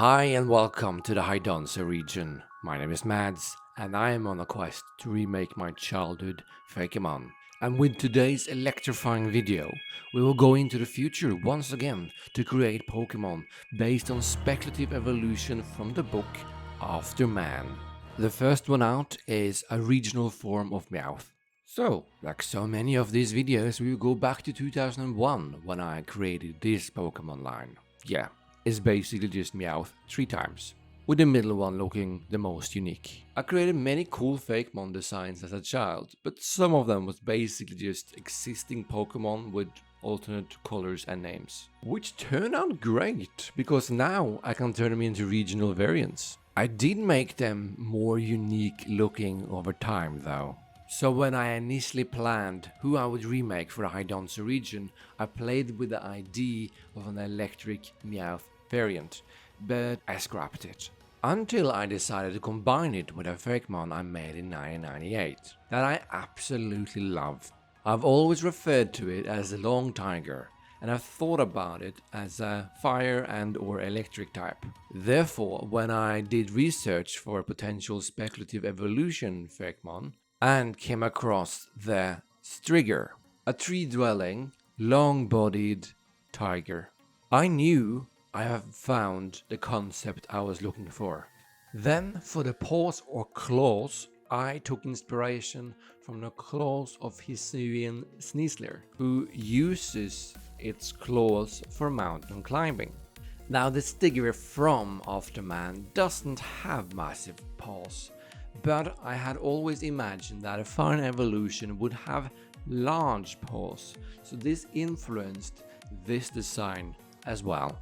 Hi and welcome to the Hydonso region. My name is Mads and I am on a quest to remake my childhood Fakemon. And with today's electrifying video, we will go into the future once again to create Pokemon based on speculative evolution from the book After Man. The first one out is a regional form of Meowth. So, like so many of these videos, we will go back to 2001 when I created this Pokemon line. Yeah, it's basically just Meowth 3 times, with the middle one looking the most unique. I created many cool Fakemon designs as a child, but some of them was basically just existing Pokemon with alternate colors and names. Which turned out great, because now I can turn them into regional variants. I did make them more unique looking over time though. So when I initially planned who I would remake for the Hydonso region, I played with the idea of an electric Meowth variant, but I scrapped it. Until I decided to combine it with a Fakemon I made in 1998, that I absolutely love. I've always referred to it as a Long Tiger, and I've thought about it as a fire and or electric type. Therefore, when I did research for a potential speculative evolution Fakemon, and came across the Striger, a tree-dwelling, long-bodied tiger, I knew I have found the concept I was looking for. Then for the paws or claws, I took inspiration from the claws of Hisuian Sneasler, who uses its claws for mountain climbing. Now the Striger from Afterman doesn't have massive paws, but I had always imagined that a fine evolution would have large paws, so this influenced this design as well.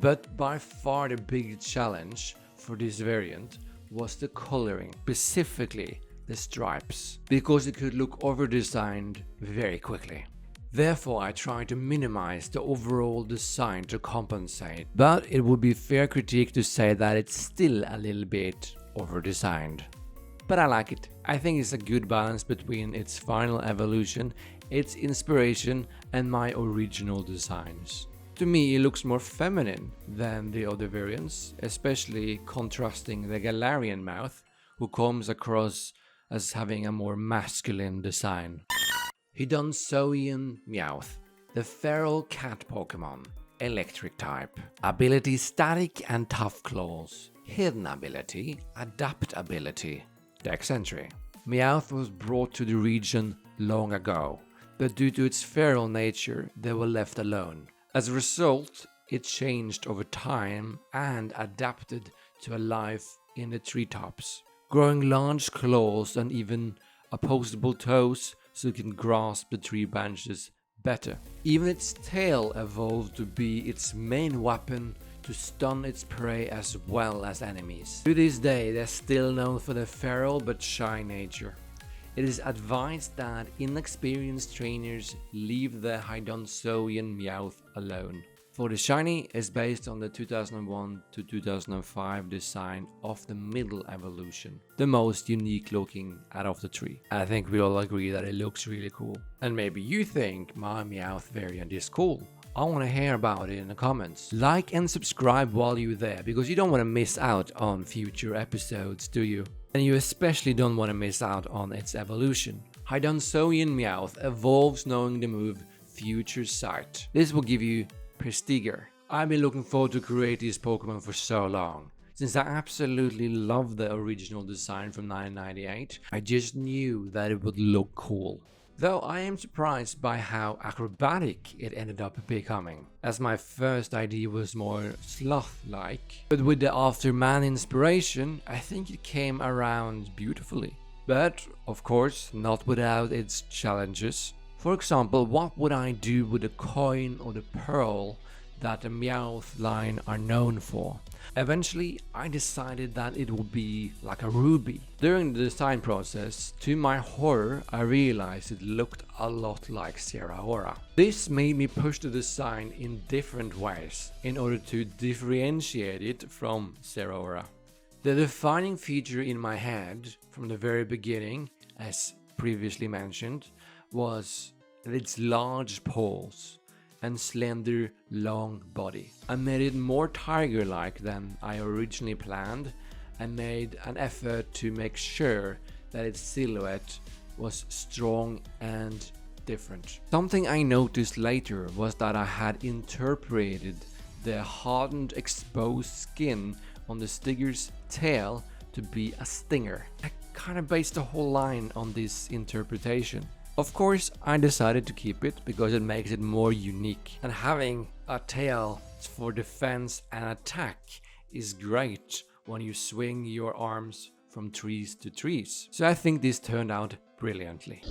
But by far the biggest challenge for this variant was the coloring, specifically the stripes, because it could look over-designed very quickly. Therefore I tried to minimize the overall design to compensate, but it would be fair critique to say that it's still a little bit over-designed. But I like it. I think it's a good balance between its final evolution, its inspiration, and my original designs. To me, it looks more feminine than the other variants, especially contrasting the Galarian Meowth, who comes across as having a more masculine design. Hydonsoian Meowth, the feral cat Pokemon, electric type. Ability static and tough claws. Hidden ability, adaptability. Dex entry. Meowth was brought to the region long ago, but due to its feral nature, they were left alone. As a result, it changed over time and adapted to a life in the treetops, growing large claws and even opposable toes so it can grasp the tree branches better. Even its tail evolved to be its main weapon to stun its prey as well as enemies. To this day, they're still known for their feral but shy nature. It is advised that inexperienced trainers leave the Hydonsoian Meowth alone. For the shiny is based on the 2001 to 2005 design of the middle evolution, the most unique looking out of the three. I think we all agree that it looks really cool. And maybe you think my Meowth variant is cool. I want to hear about it in the comments. Like and subscribe while you're there, because you don't want to miss out on future episodes, do you? And you especially don't want to miss out on its evolution. Hydonsoian Meowth evolves knowing the move Future Sight. This will give you Perstiger. I've been looking forward to create these Pokemon for so long. Since I absolutely love the original design from 1998, I just knew that it would look cool. Though I am surprised by how acrobatic it ended up becoming, as my first idea was more sloth-like. But with the After Man inspiration, I think it came around beautifully. But, of course, not without its challenges. For example, what would I do with the coin or the pearl that the Meowth line are known for? Eventually, I decided that it would be like a ruby. During the design process, to my horror, I realized it looked a lot like Zeraora. This made me push the design in different ways in order to differentiate it from Zeraora. The defining feature in my head from the very beginning, as previously mentioned, was its large paws. and slender, long body. I made it more tiger-like than I originally planned and made an effort to make sure that its silhouette was strong and different. Something I noticed later was that I had interpreted the hardened exposed skin on the Stiger's tail to be a stinger. I kind of based the whole line on this interpretation. Of course, I decided to keep it because it makes it more unique, and having a tail for defense and attack is great when you swing your arms from trees to trees. So I think this turned out brilliantly.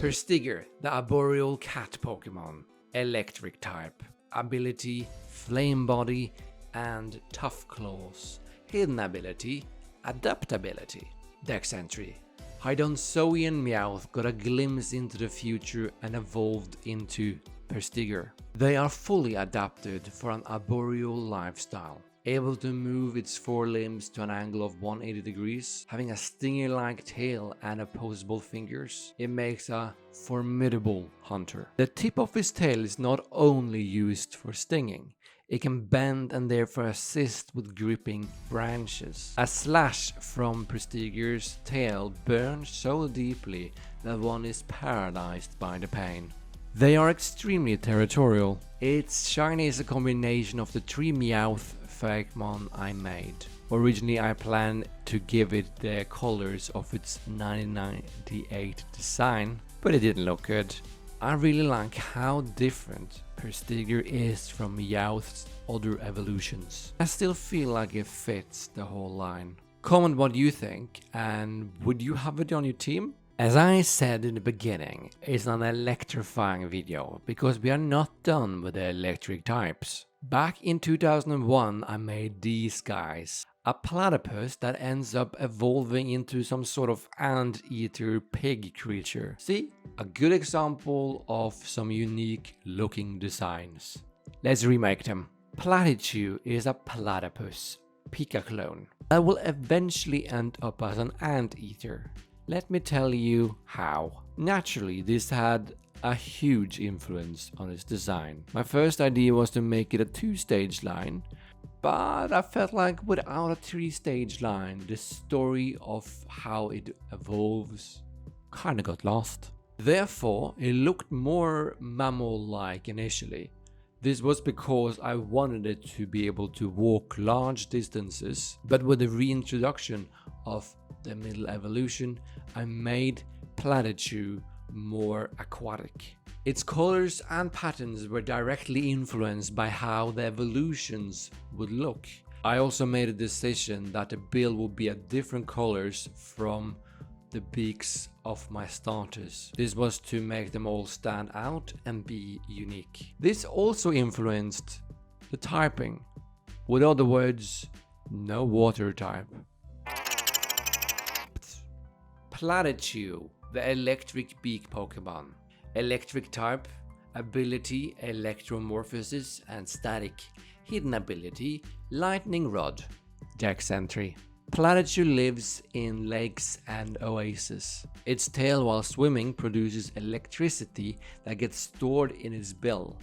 Perstiger, the arboreal cat Pokemon, electric type, ability, flame body and tough claws, hidden ability, adaptability, dex entry. Hydonsoian Meowth got a glimpse into the future and evolved into Perstiger. They are fully adapted for an arboreal lifestyle, able to move its forelimbs to an angle of 180 degrees, having a stinger-like tail and opposable fingers. It makes a formidable hunter. The tip of its tail is not only used for stinging, it can bend and therefore assist with gripping branches. A slash from Perstiger's tail burns so deeply that one is paralyzed by the pain. They are extremely territorial. Its shiny is a combination of the 3 Meowth Fakemon I made. Originally I planned to give it the colors of its 1998 design, but it didn't look good. I really like how different Perstiger is from Meowth's other evolutions. I still feel like it fits the whole line. Comment what you think, and would you have it on your team? As I said in the beginning, it's an electrifying video because we are not done with the electric types. Back in 2001 I made these guys. A platypus that ends up evolving into some sort of anteater pig creature. See? A good example of some unique looking designs. Let's remake them. Platypus is a platypus Pika clone that will eventually end up as an anteater. Let me tell you how. Naturally, this had a huge influence on its design. My first idea was to make it a 2-stage line, but I felt like without a 3-stage line, the story of how it evolves kinda got lost. Therefore, it looked more mammal-like initially. This was because I wanted it to be able to walk large distances, but with the reintroduction of the middle evolution, I made Platypus more aquatic. Its colors and patterns were directly influenced by how the evolutions would look. I also made a decision that the bill would be at different colors from the beaks of my starters. This was to make them all stand out and be unique. This also influenced the typing. With other words, no water type. Platypus, the electric beak Pokemon. Electric type, ability, electromorphosis and static. Hidden ability, lightning rod. Dex entry. Platypus lives in lakes and oases. Its tail while swimming produces electricity that gets stored in its bill,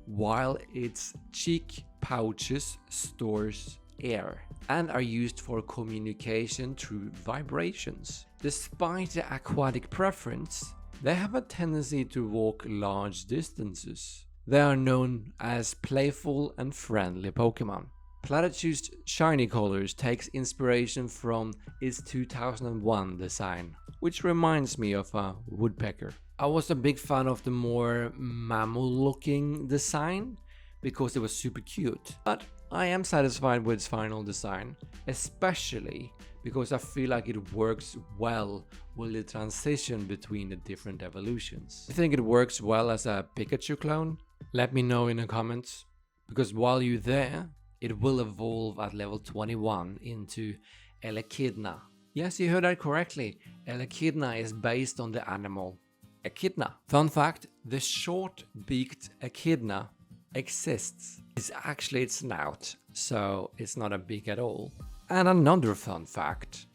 while its cheek pouches stores air and are used for communication through vibrations. Despite the aquatic preference, they have a tendency to walk large distances. They are known as playful and friendly Pokemon. Platypus' shiny colors takes inspiration from its 2001 design, which reminds me of a woodpecker. I was a big fan of the more mammal-looking design because it was super cute, but I am satisfied with its final design, especially because I feel like it works well with the transition between the different evolutions. I think it works well as a Pikachu clone? Let me know in the comments, because while you're there, it will evolve at level 21 into Echidna. Yes, you heard that correctly. Echidna is based on the animal Echidna. Fun fact, the short-beaked Echidna exists. It's actually its snout, so it's not a beak at all. And another fun fact,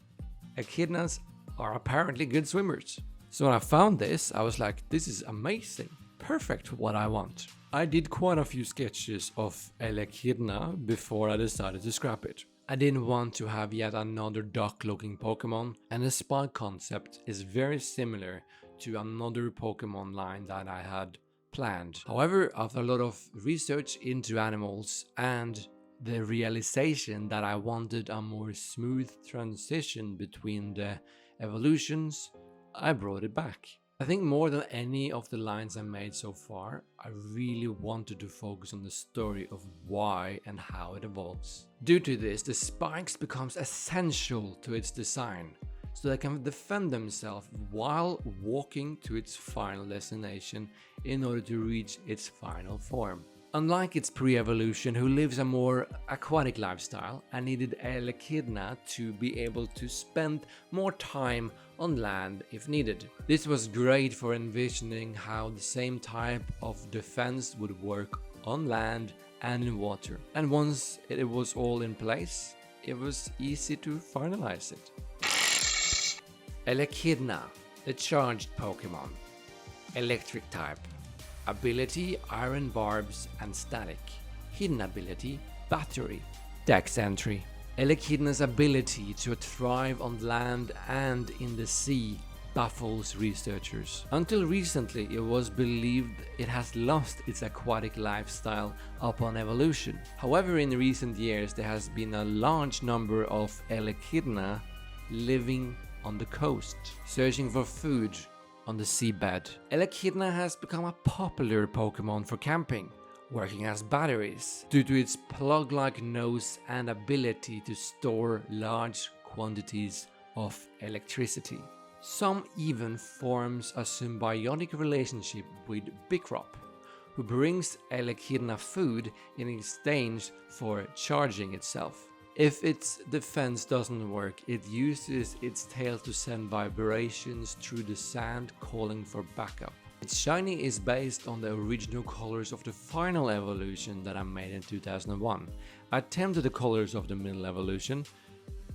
Echidnas are apparently good swimmers. So when I found this, I was like, this is amazing. Perfect for what I want. I did quite a few sketches of Eterna before I decided to scrap it. I didn't want to have yet another duck-looking Pokemon, and the spike concept is very similar to another Pokemon line that I had planned. However, after a lot of research into animals and the realization that I wanted a more smooth transition between the evolutions, I brought it back. I think more than any of the lines I made so far, I really wanted to focus on the story of why and how it evolves. Due to this, the spikes becomes essential to its design, so they can defend themselves while walking to its final destination in order to reach its final form. Unlike its pre-evolution, who lives a more aquatic lifestyle and needed Eterna to be able to spend more time on land if needed. This was great for envisioning how the same type of defense would work on land and in water. And once it was all in place, it was easy to finalize it. Eterna, the charged Pokemon. Electric type. Ability Iron Barbs and Static. Hidden ability Battery. Dex entry. Eterna's ability to thrive on land and in the sea baffles researchers. Until recently, it was believed it has lost its aquatic lifestyle upon evolution. However, in recent years there has been a large number of Eterna living on the coast, searching for food on the seabed. Eterna has become a popular Pokemon for camping, working as batteries, due to its plug-like nose and ability to store large quantities of electricity. Some even forms a symbiotic relationship with Bicrop, who brings Eterna food in exchange for charging itself. If its defense doesn't work, it uses its tail to send vibrations through the sand, calling for backup. Its shiny is based on the original colors of the final evolution that I made in 2001. I attempted the colors of the middle evolution,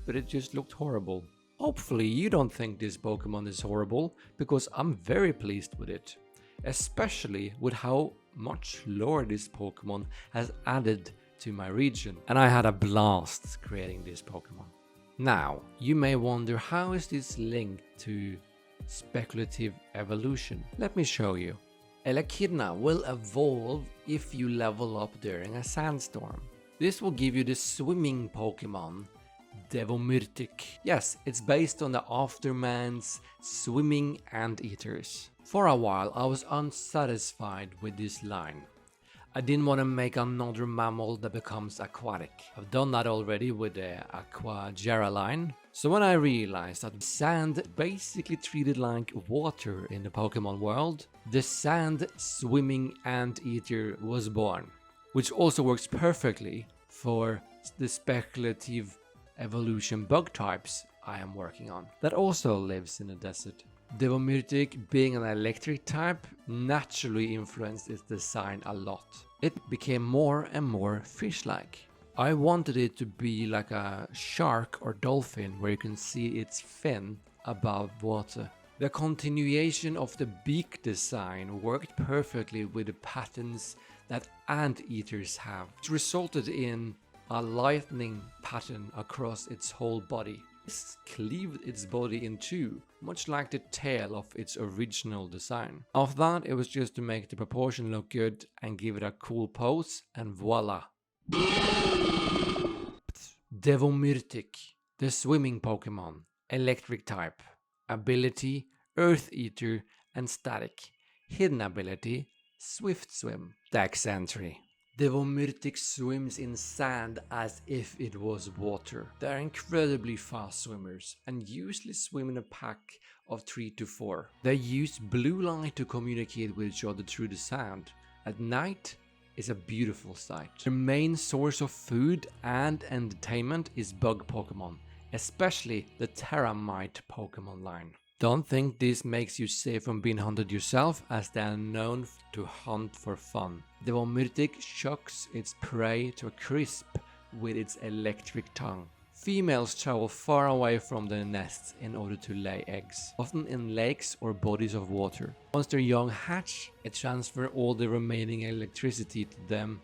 but it just looked horrible. Hopefully you don't think this Pokemon is horrible, because I'm very pleased with it. Especially with how much lore this Pokemon has added to my region, and I had a blast creating this Pokemon. Now, you may wonder, how is this linked to speculative evolution? Let me show you. Eterna will evolve if you level up during a sandstorm. This will give you the swimming Pokemon, Devomyrtic. Yes, it's based on the Afterman's swimming anteaters. For a while I was unsatisfied with this line. I didn't want to make another mammal that becomes aquatic. I've done that already with the Aquagerra line. So when I realized that sand basically treated like water in the Pokemon world, the sand swimming anteater was born, which also works perfectly for the speculative evolution bug types I am working on, that also lives in the desert. Devomyrtic, being an electric type, naturally influenced its design a lot. It became more and more fish-like. I wanted it to be like a shark or dolphin, where you can see its fin above water. The continuation of the beak design worked perfectly with the patterns that anteaters have, which resulted in a lightning pattern across its whole body. This cleaved its body in two, much like the tail of its original design. After that, it was just to make the proportion look good and give it a cool pose, and voila. Devomyrtic, the swimming Pokemon, electric type, ability Earth Eater and Static, hidden ability Swift Swim, Dex entry. Devomyrtic swims in sand as if it was water. They are incredibly fast swimmers and usually swim in a pack of 3 to 4. They use blue light to communicate with each other through the sand. At night is a beautiful sight. Their main source of food and entertainment is bug Pokemon, especially the Terramite Pokemon line. Don't think this makes you safe from being hunted yourself, as they are known to hunt for fun. Devomyrtic shocks its prey to a crisp with its electric tongue. Females travel far away from their nests in order to lay eggs, often in lakes or bodies of water. Once their young hatch, it transfers all the remaining electricity to them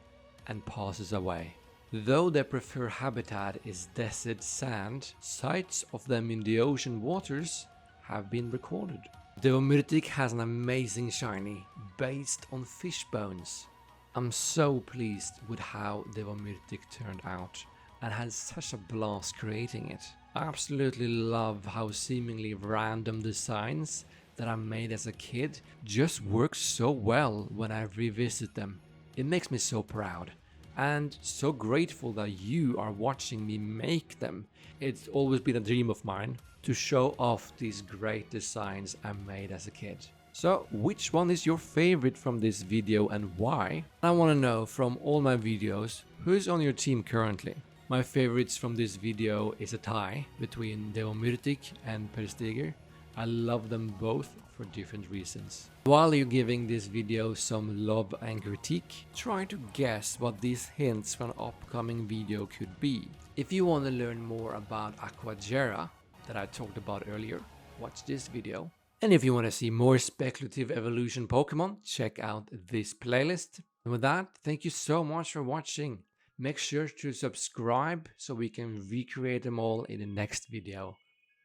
and passes away. Though their preferred habitat is desert sand, sights of them in the ocean waters have been recorded. v.II has an amazing shiny based on fish bones. I'm so pleased with how v.II turned out and had such a blast creating it. I absolutely love how seemingly random designs that I made as a kid just work so well when I revisit them. It makes me so proud and so grateful that you are watching me make them. It's always been a dream of mine to show off these great designs I made as a kid. So which one is your favorite from this video and why? I want to know from all my videos who's on your team currently. My favorites from this video is a tie between v.II and Perstiger. I love them both for different reasons. While you're giving this video some love and critique, try to guess what these hints from an upcoming video could be. If you want to learn more about Aquagerra that I talked about earlier, watch this video. And if you want to see more speculative evolution Pokemon, check out this playlist. And with that, thank you so much for watching. Make sure to subscribe so we can recreate them all in the next video.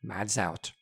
Mads out.